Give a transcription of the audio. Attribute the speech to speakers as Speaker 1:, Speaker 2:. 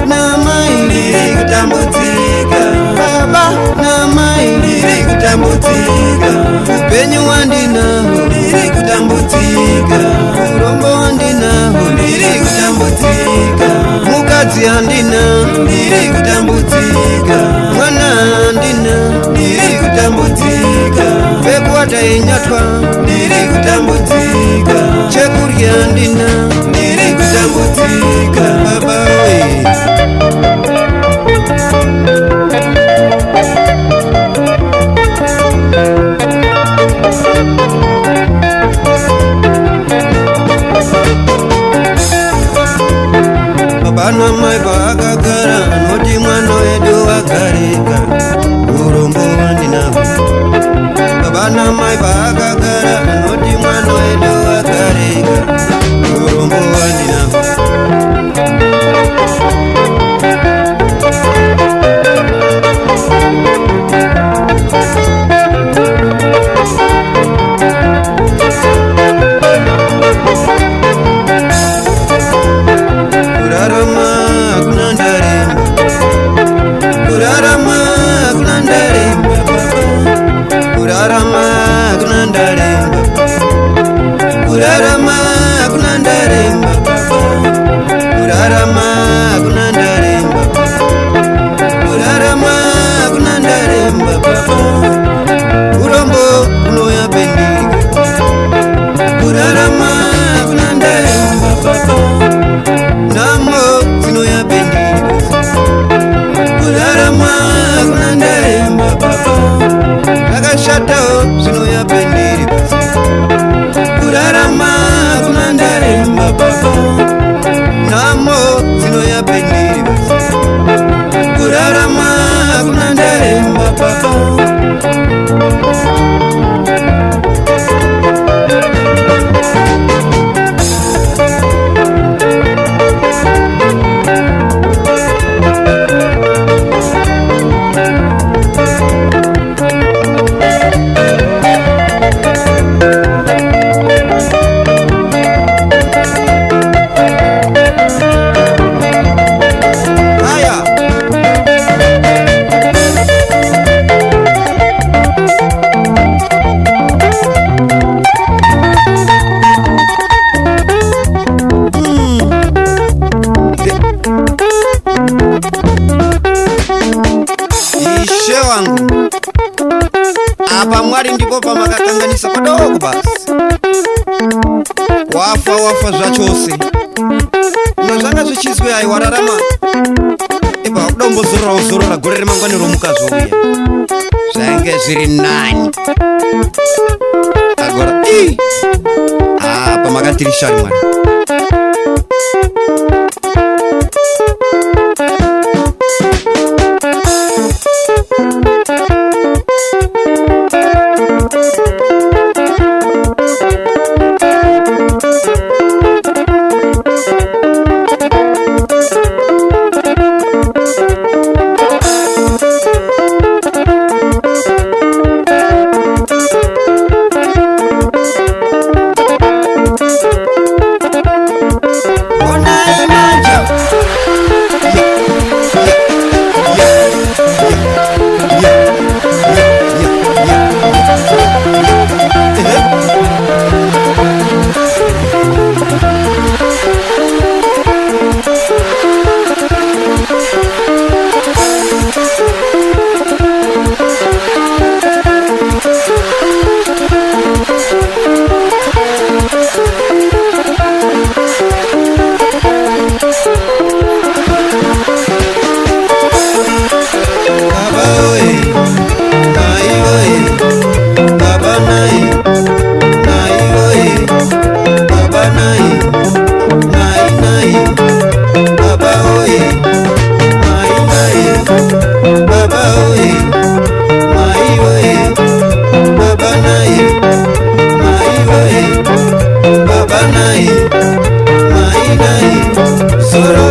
Speaker 1: na mai ndiri kutambudzika, baba na mai ndiri kutambudzika, upenyu wandinaho ndiri kutambudzika, urombo wandinaho ndiri kutambudzika, mukadzi handina ndiri kutambudzika, mwana handina ndiri kutambudzika, pekuwata inyatwa ndiri kutambudzika, chekurya handina ndiri kutambudzika, baba we. Baba na mai vakagara noti mwana wedu wagarika, urombo wandinaho. Baba na mai vakagara noti mwana wedu wagarika, urombo wandinaho. Apa Mwari ndipo pamakakanganisa padoko basi. Wafa zvachose. Unozvanga zvichizwe ai wararama. Ipa kudombo zorora gore remangwani romukazi uya. Zvange zviri nani. Agora apa makatirishari Mwari. Solo